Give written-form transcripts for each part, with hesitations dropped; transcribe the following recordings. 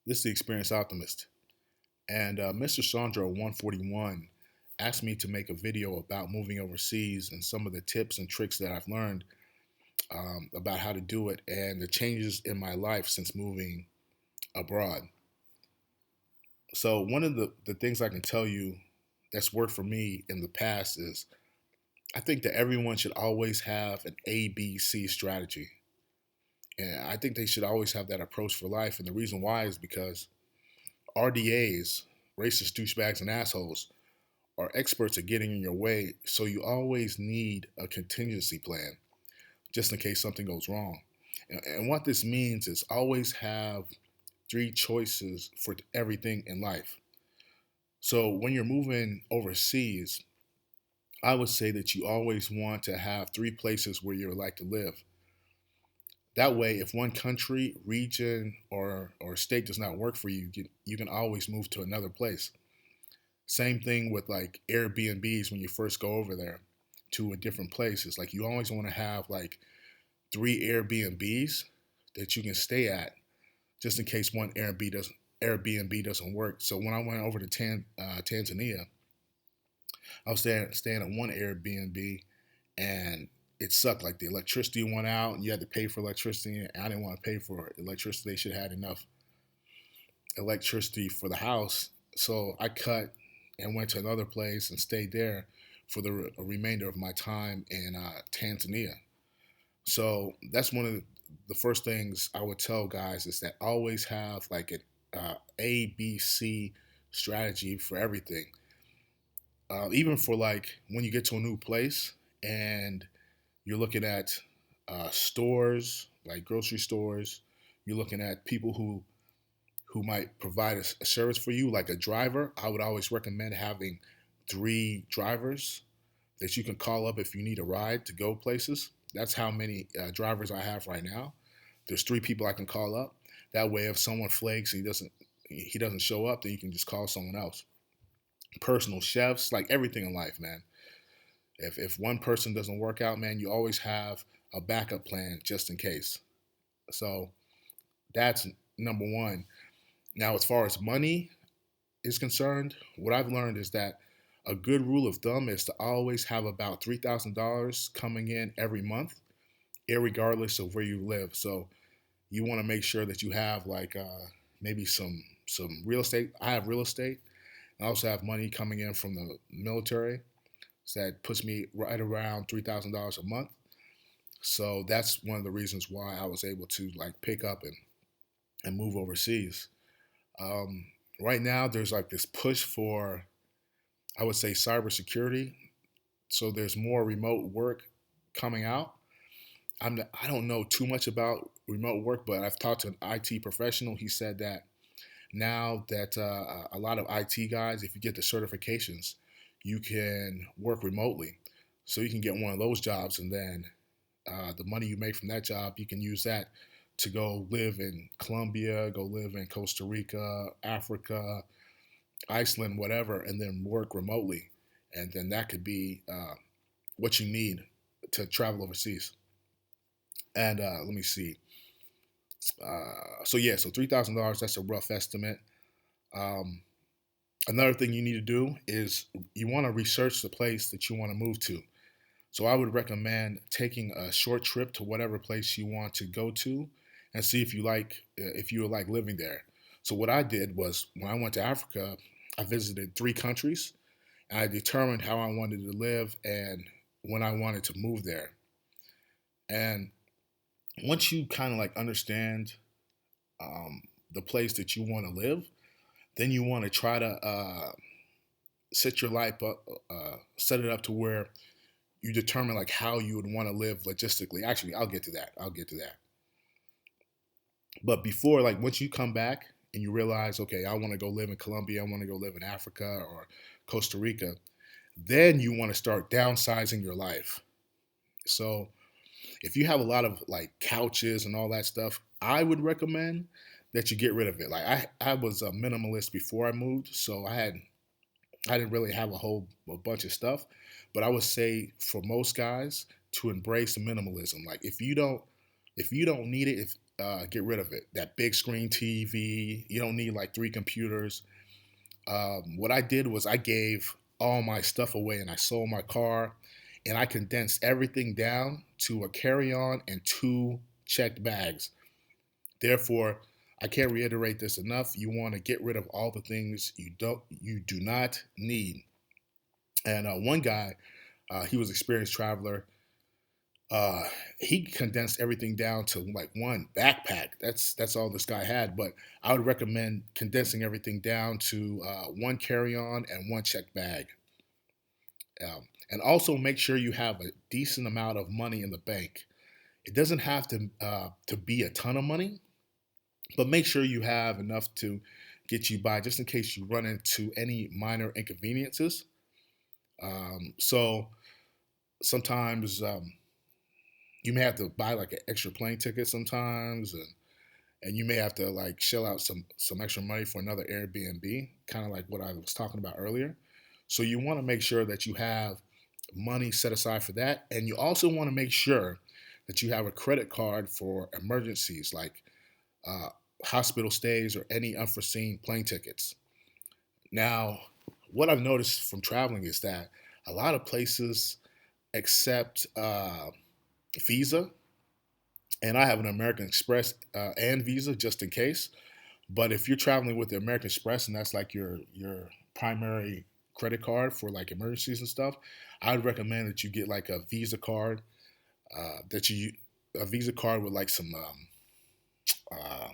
This is the Experienced Optimist. And Mr. Sandro 141 asked me to make a video about moving overseas and some of the tips and tricks that I've learned about how to do it and the changes in my life since moving abroad. So, one of the things I can tell you that's worked for me in the past is I think that everyone should always have an ABC strategy. And I think they should always have that approach for life. And the reason why is because RDAs, racist douchebags and assholes, are experts at getting in your way. So you always need a contingency plan just in case something goes wrong. And what this means is always have three choices for everything in life. So when you're moving overseas, I would say that you always want to have three places where you would like to live. That way, if one country, region, or state does not work for you, you can always move to another place. Same thing with like Airbnbs when you first go over there to a different place. It's like you always want to have like three Airbnbs that you can stay at just in case one Airbnb doesn't work. So when I went over to Tanzania, I was staying at one Airbnb and it sucked. Like the electricity went out and you had to pay for electricity. And I didn't want to pay for electricity. They should have had enough electricity for the house. So I cut and went to another place and stayed there for the remainder of my time in Tanzania. So that's one of the first things I would tell guys is that always have like an ABC strategy for everything. Even for like when you get to a new place and you're looking at stores, like grocery stores, you're looking at people who might provide a service for you, like a driver. I would always recommend having three drivers that you can call up if you need a ride to go places. That's how many drivers I have right now. There's three people I can call up. That way, if someone flakes and he doesn't show up, then you can just call someone else. Personal chefs, like everything in life, man. If one person doesn't work out, man, you always have a backup plan just in case. So that's number one. Now, as far as money is concerned, what I've learned is that a good rule of thumb is to always have about $3,000 coming in every month, regardless of where you live. So you want to make sure that you have like maybe some real estate. I have real estate. I also have money coming in from the military. So that puts me right around $3,000 a month. So that's one of the reasons why I was able to like pick up and move overseas. Um, right now, there's like this push for, I would say, cybersecurity. So there's more remote work coming out. I don't know too much about remote work, but I've talked to an IT professional. He said that now that a lot of IT guys, if you get the certifications, you can work remotely. So you can get one of those jobs, and then the money you make from that job, you can use that to go live in Colombia, go live in Costa Rica, Africa, Iceland, whatever, and then work remotely. And then that could be what you need to travel overseas. And let me see. So yeah, so $3,000. That's a rough estimate. Um, Another thing you need to do is you want to research the place that you want to move to. So I would recommend taking a short trip to whatever place you want to go to, and see if you would like living there. So what I did was when I went to Africa, I visited three countries, and I determined how I wanted to live and when I wanted to move there. And once you kind of like understand um, the place that you want to live, then you want to try to set your life up, set it up to where you determine like how you would want to live logistically. Actually, I'll get to that. I'll get to that. But before, like once you come back and you realize, okay, I want to go live in Colombia, I want to go live in Africa or Costa Rica, then you want to start downsizing your life. So if you have a lot of like couches and all that stuff, I would recommend that you get rid of it. Like I was a minimalist before I moved, so I didn't really have a bunch of stuff. But I would say for most guys to embrace minimalism. Like if you don't need it, get rid of it. That big screen TV. You don't need like three computers. What I did was I gave all my stuff away and I sold my car and I condensed everything down to a carry on and two checked bags. Therefore, I can't reiterate this enough. You want to get rid of all the things you do not need. And one guy, he was an experienced traveler. Uh, he condensed everything down to like one backpack. That's all this guy had. But I would recommend condensing everything down to one carry-on and one check bag. And also make sure you have a decent amount of money in the bank. It doesn't have to be a ton of money, but make sure you have enough to get you by, just in case you run into any minor inconveniences. So sometimes you may have to buy like an extra plane ticket sometimes, and you may have to like shell out some extra money for another Airbnb, kind of like what I was talking about earlier. So you want to make sure that you have money set aside for that, and you also want to make sure that you have a credit card for emergencies like uh, hospital stays or any unforeseen plane tickets. Now, what I've noticed from traveling is that a lot of places accept Visa, and I have an American Express and Visa just in case. But if you're traveling with the American Express and that's like your primary credit card for like emergencies and stuff, I would recommend that you get like a Visa card that you a Visa card with like some uh,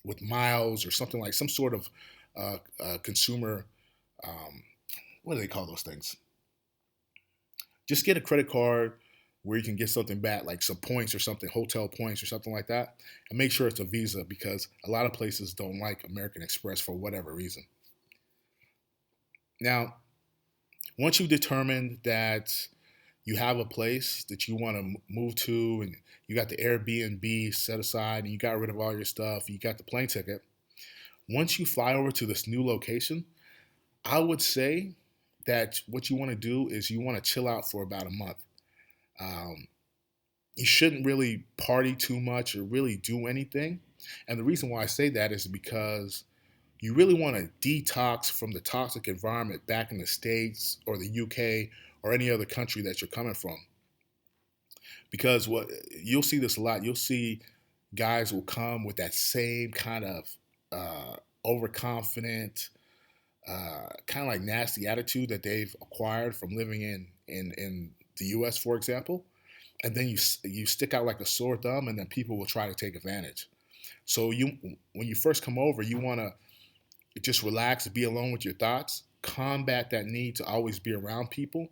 with miles or something, like some sort of consumer. Um, what do they call those things? Just get a credit card where you can get something back, like some points or something, hotel points or something like that, and make sure it's a Visa because a lot of places don't like American Express for whatever reason. Now, once you determine that you have a place that you want to move to and you got the Airbnb set aside and you got rid of all your stuff, you got the plane ticket, once you fly over to this new location, I would say that what you want to do is you want to chill out for about a month. Um, you shouldn't really party too much or really do anything. And the reason why I say that is because you really want to detox from the toxic environment back in the States or the UK or any other country that you're coming from. Because what you'll see this a lot, you'll see guys will come with that same kind of overconfident, kind of like nasty attitude that they've acquired from living in the U.S., for example, and then you stick out like a sore thumb, and then people will try to take advantage. So when you first come over, you want to just relax, be alone with your thoughts, combat that need to always be around people,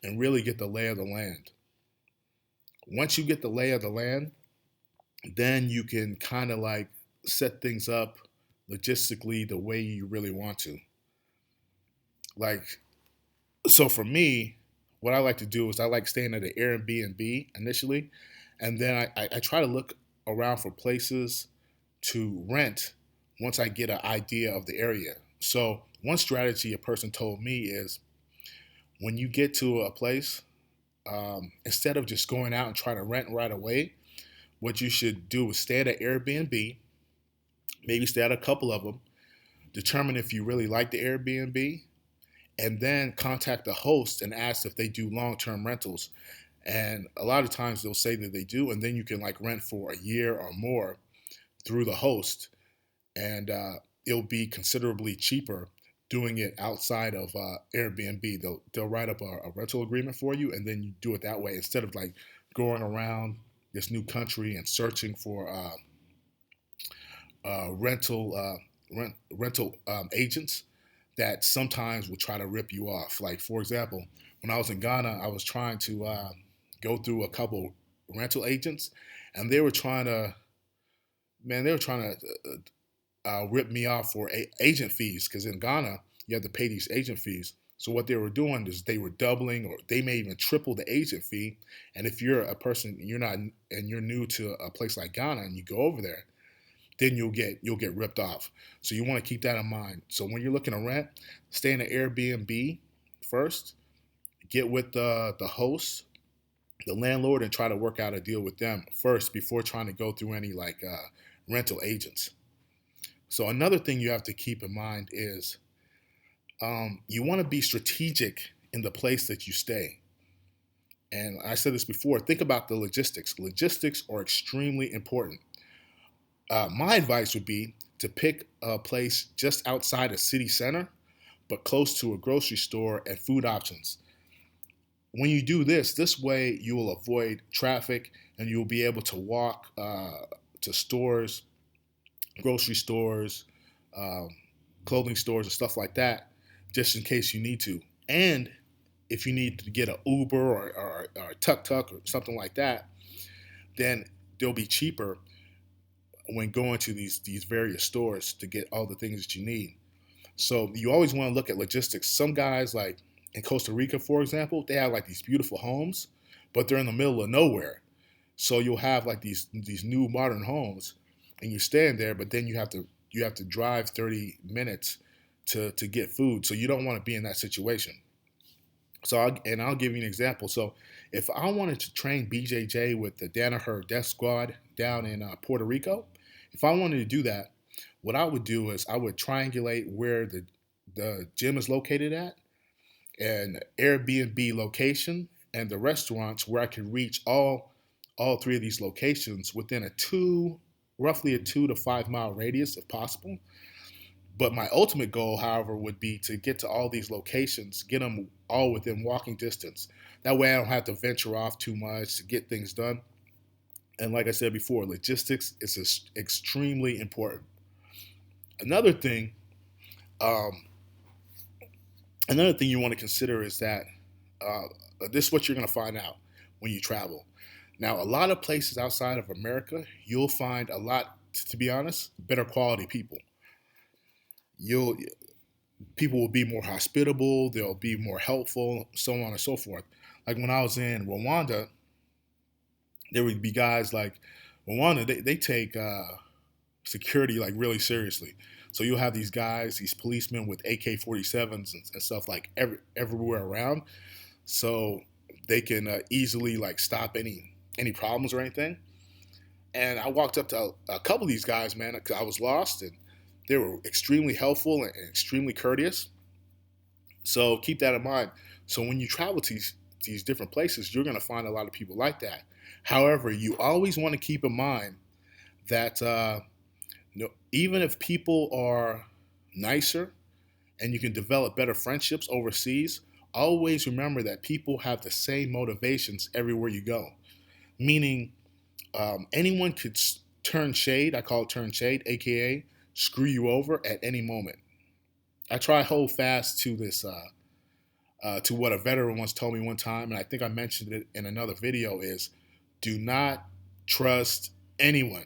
and really get the lay of the land. Once you get the lay of the land, then you can kind of like set things up logistically the way you really want to. Like, so for me, what I like to do is I like staying at an Airbnb initially, and then I try to look around for places to rent once I get an idea of the area. So one strategy a person told me is when you get to a place, instead of just going out and trying to rent right away, what you should do is stay at an Airbnb, maybe stay at a couple of them, determine if you really like the Airbnb, and then contact the host and ask if they do long-term rentals. And a lot of times they'll say that they do, and then you can like rent for a year or more through the host, and it'll be considerably cheaper doing it outside of Airbnb. They'll write up a rental agreement for you, and then you do it that way instead of like going around this new country and searching for rental agents that sometimes will try to rip you off. Like for example, when I was in Ghana, I was trying to go through a couple rental agents, and they were trying to, man, they were trying to rip me off for agent fees because in Ghana you have to pay these agent fees. So what they were doing is they were doubling, or they may even triple the agent fee. And if you're a person, you're not, and you're new to a place like Ghana, and you go over there, then you'll get ripped off. So you want to keep that in mind. So when you're looking to rent, stay in an Airbnb first. Get with the host the landlord and try to work out a deal with them first before trying to go through any like rental agents. So another thing you have to keep in mind is you want to be strategic in the place that you stay. And I said this before, think about the logistics. Logistics are extremely important. My advice would be to pick a place just outside a city center, but close to a grocery store and food options. When you do this way you will avoid traffic and you will be able to walk to stores, grocery stores, um, clothing stores, and stuff like that, just in case you need to. And if you need to get an Uber or a tuk tuk or something like that, then they'll be cheaper when going to these various stores to get all the things that you need. So you always want to look at logistics. Some guys like in Costa Rica, for example, they have like these beautiful homes, but they're in the middle of nowhere. So you'll have like these new modern homes, and you stand there, but then you have to drive 30 minutes to get food. So you don't want to be in that situation. I'll give you an example. So if I wanted to train BJJ with the Danaher Death Squad down in Puerto Rico, if I wanted to do that, what I would do is I would triangulate where the gym is located at, an Airbnb location, and the restaurants where I could reach all three of these locations within roughly a 2 to 5 mile radius if possible. But my ultimate goal, however, would be to get to all these locations, get them all within walking distance. That way I don't have to venture off too much to get things done. And like I said before, logistics is extremely important. Another thing, um, another thing you want to consider is that this is what you're going to find out when you travel. Now, a lot of places outside of America, you'll find a lot, to be honest, better quality people. You'll People will be more hospitable, they'll be more helpful, so on and so forth. Like when I was in Rwanda, there would be guys like Rwanda, they take security like really seriously. So you'll have these guys, these policemen with AK-47s and stuff like everywhere around, so they can easily like stop any problems or anything. And I walked up to a couple of these guys, man, because I was lost, and they were extremely helpful and extremely courteous. So keep that in mind. So when you travel to these different places, you're going to find a lot of people like that. However, you always want to keep in mind that even if people are nicer and you can develop better friendships overseas, always remember that people have the same motivations everywhere you go. Meaning, anyone could turn shade. I call it turn shade, aka screw you over at any moment. I try to hold fast to this, to what a veteran once told me one time, and I think I mentioned it in another video. Is do not trust anyone.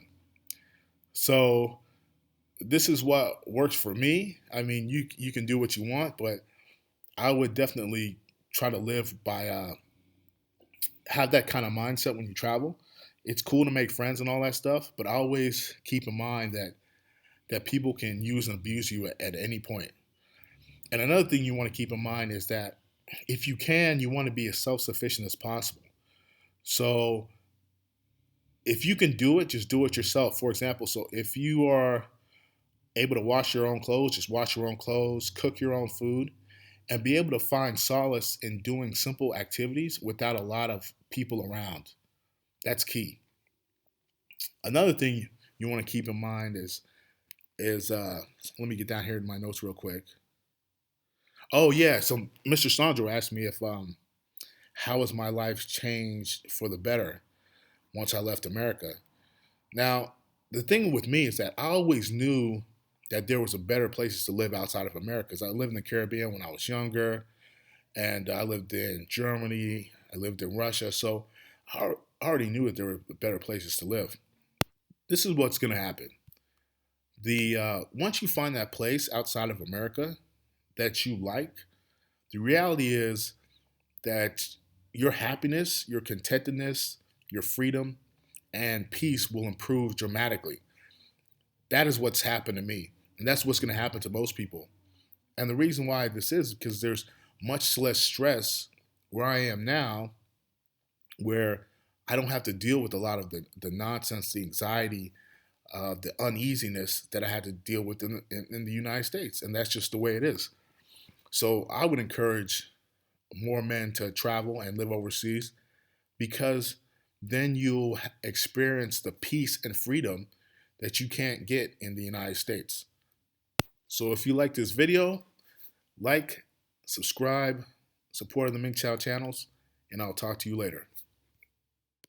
So this is what works for me. I mean, you can do what you want, but I would definitely try to live by have that kind of mindset when you travel. It's cool to make friends and all that stuff, but always keep in mind that people can use and abuse you at any point. And another thing you want to keep in mind is that if you can, you want to be as self-sufficient as possible. So if you can do it, just do it yourself. For example, so if you are able to wash your own clothes, just wash your own clothes, cook your own food, and be able to find solace in doing simple activities without a lot of people around. That's key. Another thing you want to keep in mind is let me get down here in my notes real quick. Oh yeah, so Mr. Sandro asked me if how has my life changed for the better once I left America. Now, the thing with me is that I always knew that there was a better places to live outside of America. Because I lived in the Caribbean when I was younger, and I lived in Germany, I lived in Russia, so I already knew that there were better places to live. This is what's going to happen. The Once you find that place outside of America that you like, the reality is that your happiness, your contentedness, your freedom, and peace will improve dramatically. That is what's happened to me. And that's what's going to happen to most people. And the reason why this is because there's much less stress where I am now where I don't have to deal with a lot of the nonsense, the anxiety, the uneasiness that I had to deal with in the United States. And that's just the way it is. So I would encourage more men to travel and live overseas, because then you'll experience the peace and freedom that you can't get in the United States. So if you like this video, like, subscribe, support the Ming Chow channels, and I'll talk to you later.